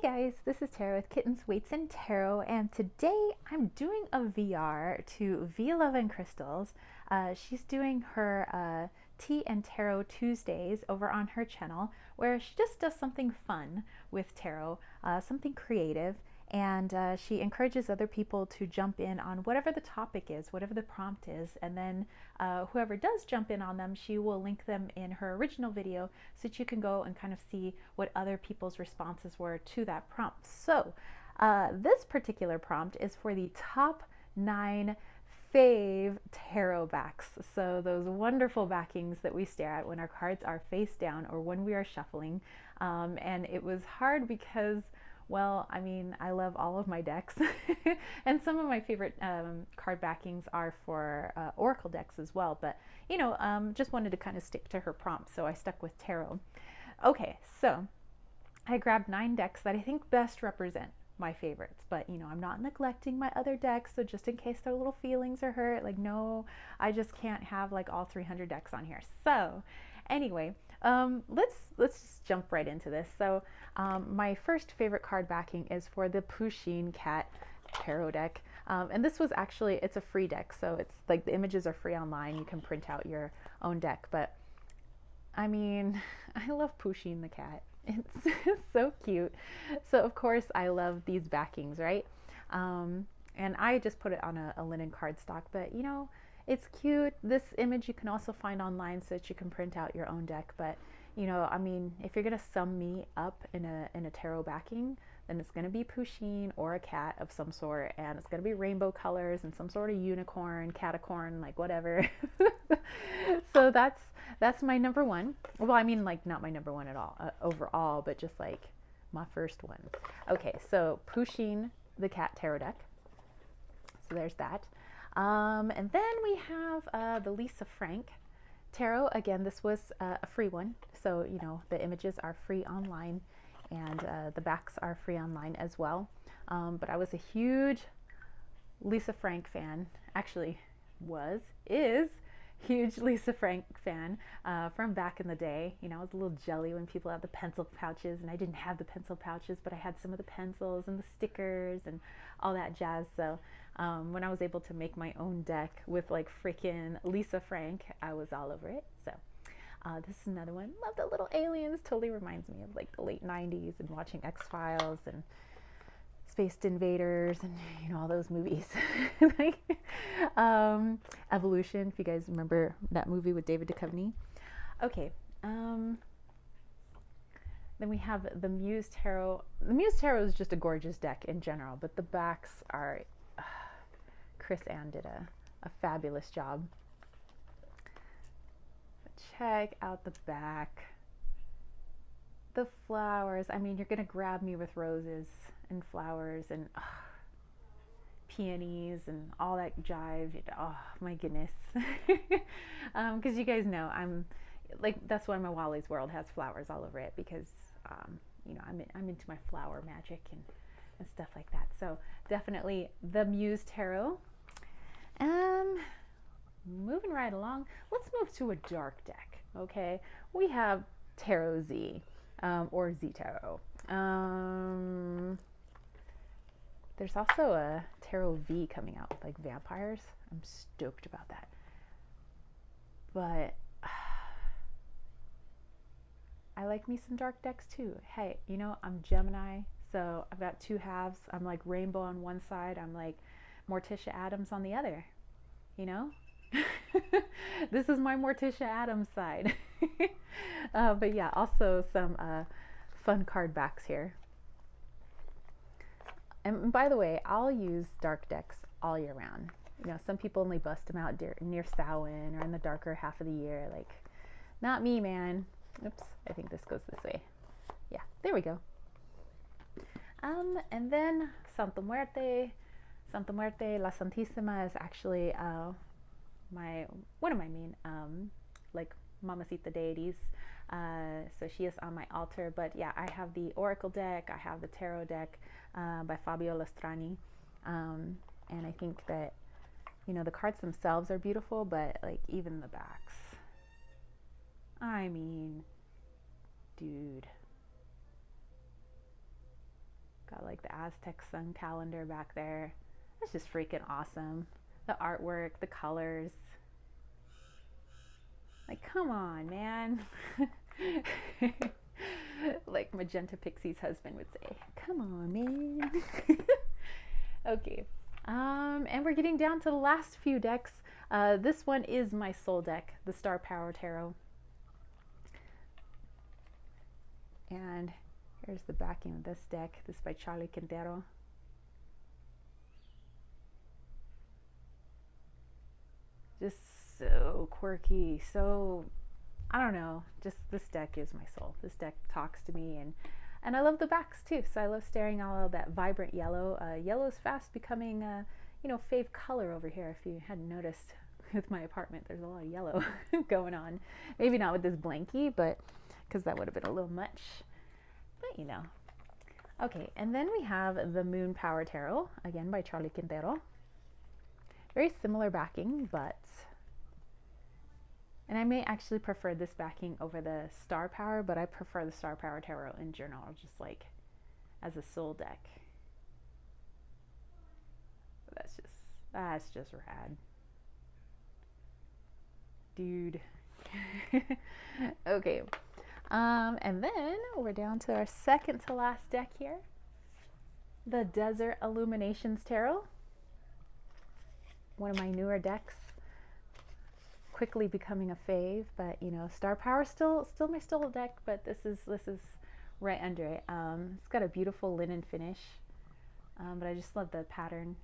guys, this is Tarot with Kittens, Weights, and Tarot, and today I'm doing a VR to V Love and Crystals. She's doing her Tea and Tarot Tuesdays over on her channel, where she just does something fun with tarot, something creative, and she encourages other people to jump in on whatever the topic is, whatever the prompt is, and then whoever does jump in on them, she will link them in her original video so that you can go and kind of see what other people's responses were to that prompt. So this particular prompt is for the top 9 fave tarot backs. So those wonderful backings that we stare at when our cards are face down or when we are shuffling. And it was hard because, well, I mean, I love all of my decks, and some of my favorite card backings are for oracle decks as well. But you know, just wanted to kind of stick to her prompt, so I stuck with tarot. Okay, so I grabbed 9 decks that I think best represent my favorites, but you know, I'm not neglecting my other decks, so just in case their little feelings are hurt, like, no, I just can't have like all 300 decks on here. So anyway, let's just jump right into this. So my first favorite card backing is for the Pusheen cat tarot deck, and this was actually, it's a free deck, so it's like the images are free online, you can print out your own deck. But I mean, I love Pusheen the cat. It's so cute. So of course I love these backings, right? And I just put it on a linen cardstock, but you know, it's cute. This image you can also find online so that you can print out your own deck. But you know, I mean, if you're gonna sum me up in a tarot backing, then it's gonna be Pusheen or a cat of some sort, and it's gonna be rainbow colors and some sort of unicorn, catacorn, like whatever. So that's my number one. Well, I mean, like, not my number one at all overall, but just like my first one. Okay, so Pusheen the cat tarot deck. So there's that. And then we have the Lisa Frank tarot. Again, this was a free one, so you know, the images are free online, and the backs are free online as well. But I was a huge Lisa Frank fan. Actually, is huge Lisa Frank fan from back in the day. You know, I was a little jelly when people had the pencil pouches, and I didn't have the pencil pouches, but I had some of the pencils and the stickers and all that jazz. So when I was able to make my own deck with like freaking Lisa Frank, I was all over it. So this is another one. Love the little aliens. Totally reminds me of like the late 90s and watching X-Files and Spaced Invaders and, you know, all those movies. Like Evolution, if you guys remember that movie with David Duchovny. Okay, then we have the Muse Tarot. The Muse Tarot is just a gorgeous deck in general, but the backs are, Chris Ann did a fabulous job. But check out the back. The flowers, I mean, you're gonna grab me with roses and flowers and peonies and all that jive. Oh my goodness. Because you guys know I'm like, that's why my Wally's World has flowers all over it, because you know, I'm into my flower magic and stuff like that. So definitely the Muse Tarot. Moving right along, let's move to a dark deck. Okay, we have Tarot Z, or Z Tarot. There's also a Tarot V coming out with like vampires. I'm stoked about that. But I like me some dark decks too. Hey, you know, I'm Gemini, so I've got 2 halves. I'm like rainbow on one side, I'm like Morticia Addams on the other, you know? This is my Morticia Addams side. But yeah, also some fun card backs here. And by the way, I'll use dark decks all year round. You know, some people only bust them out near Samhain or in the darker half of the year. Like, not me, man. Oops, I think this goes this way. Yeah, there we go. And then Santa Muerte. Santa Muerte, La Santísima is actually one of my main like Mamacita deities. So she is on my altar. But yeah, I have the Oracle deck, I have the Tarot deck by Fabio Lastrani, and I think that, you know, the cards themselves are beautiful, but like even the backs, I mean, dude, the Aztec sun calendar back there. That's just freaking awesome. The artwork, the colors. Like, come on, man. Like Magenta Pixie's husband would say, come on, man. Okay. And we're getting down to the last few decks. This one is my soul deck, the Star Power Tarot. And here's the backing of this deck. This is by Charlie Quintero. Just so quirky, so, I don't know, just this deck is my soul. This deck talks to me, and I love the backs too, so I love staring at all of that vibrant yellow. Yellow is fast becoming, you know, fave color over here. If you hadn't noticed with my apartment, there's a lot of yellow going on. Maybe not with this blankie, but because that would have been a little much, but you know. Okay, and then we have the Moon Power Tarot, again by Charlie Quintero. Very similar backing, and I may actually prefer this backing over the Star Power, but I prefer the Star Power Tarot in general, just like as a soul deck. That's just rad. Dude. Okay. And then we're down to our second to last deck here. The Desert Illuminations Tarot. One of my newer decks, quickly becoming a fave, but you know, Star Power still my soul deck, but this is right under it. It's got a beautiful linen finish, but I just love the pattern.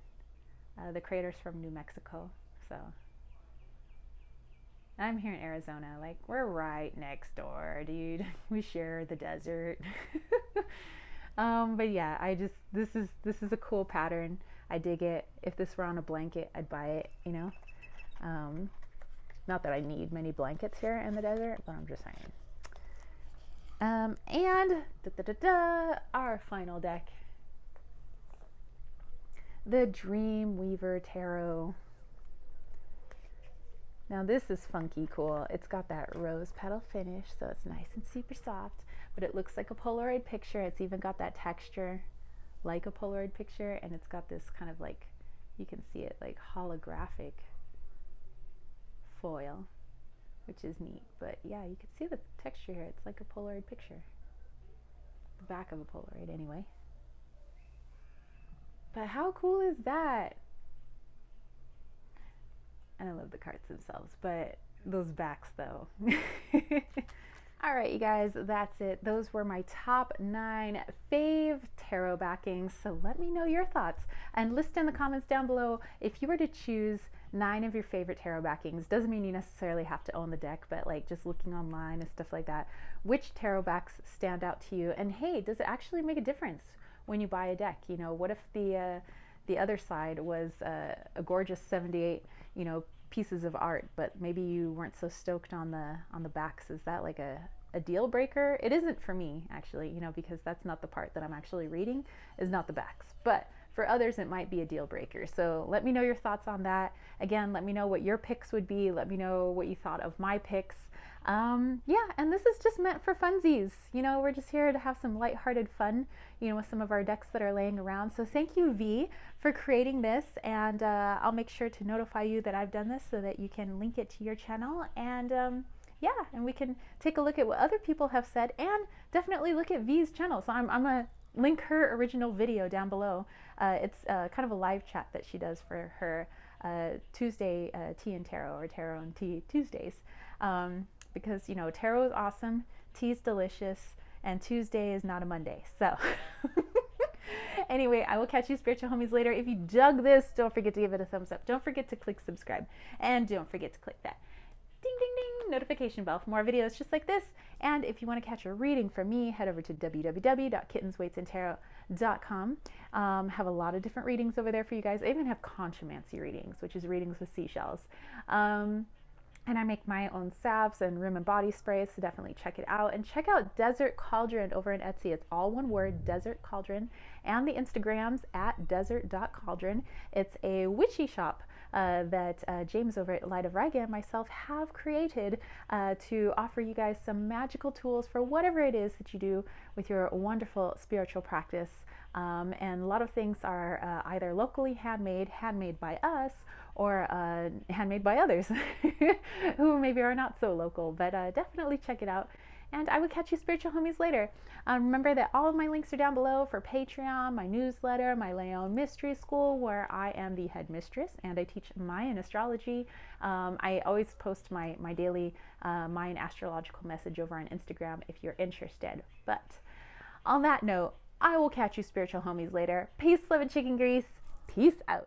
The creator's from New Mexico, so I'm here in Arizona. Like, we're right next door, dude. We share the desert. But yeah, this is a cool pattern. I dig it. If this were on a blanket, I'd buy it, you know. Not that I need many blankets here in the desert, but I'm just saying. And our final deck, the Dream Weaver Tarot. Now this is funky cool. It's got that rose petal finish, so it's nice and super soft, but it looks like a Polaroid picture. It's even got that texture like a Polaroid picture, and it's got this kind of, like, you can see it like holographic foil, which is neat. But yeah, you can see the texture here. It's like a Polaroid picture, the back of a Polaroid anyway. But how cool is that? And I love the cards themselves, but those backs though. All right, you guys, that's it. Those were my top 9 fave tarot backings. So let me know your thoughts and list in the comments down below if you were to choose 9 of your favorite tarot backings. Doesn't mean you necessarily have to own the deck, but like just looking online and stuff like that, which tarot backs stand out to you? And hey, does it actually make a difference when you buy a deck? You know, what if the other side was a gorgeous 78, you know, pieces of art, but maybe you weren't so stoked on the backs? Is that like a deal breaker? It isn't for me, actually, you know, because that's not the part that I'm actually reading, is not the backs. But for others, it might be a deal breaker. So let me know your thoughts on that. Again, let me know what your picks would be. Let me know what you thought of my picks. Yeah, and this is just meant for funsies. You know, we're just here to have some lighthearted fun, you know, with some of our decks that are laying around. So thank you, V, for creating this, and I'll make sure to notify you that I've done this so that you can link it to your channel, and yeah, and we can take a look at what other people have said, and definitely look at V's channel. So I'm gonna link her original video down below. It's kind of a live chat that she does for her Tuesday Tea and Tarot, or Tarot and Tea Tuesdays. Because, you know, tarot is awesome, tea is delicious, and Tuesday is not a Monday. So anyway, I will catch you spiritual homies later. If you dug this, don't forget to give it a thumbs up. Don't forget to click subscribe, and don't forget to click that ding ding ding notification bell for more videos just like this. And if you want to catch a reading from me, head over to www.kittenswaitsandtarot.com. Have a lot of different readings over there for you guys. I even have conchomancy readings, which is readings with seashells. And I make my own salves and room and body sprays, so definitely check it out. And check out Desert Cauldron over on Etsy. It's all one word, Desert Cauldron. And the Instagrams at desert.cauldron. It's a witchy shop that James over at Light of Riga and myself have created to offer you guys some magical tools for whatever it is that you do with your wonderful spiritual practice. And a lot of things are either locally handmade by us, or handmade by others who maybe are not so local, but definitely check it out. And I will catch you spiritual homies later. Remember that all of my links are down below for Patreon, my newsletter, my Leon Mystery School, where I am the headmistress and I teach Mayan astrology. I always post my daily Mayan astrological message over on Instagram if you're interested. But on that note, I will catch you spiritual homies later. Peace, love, and chicken grease. Peace out.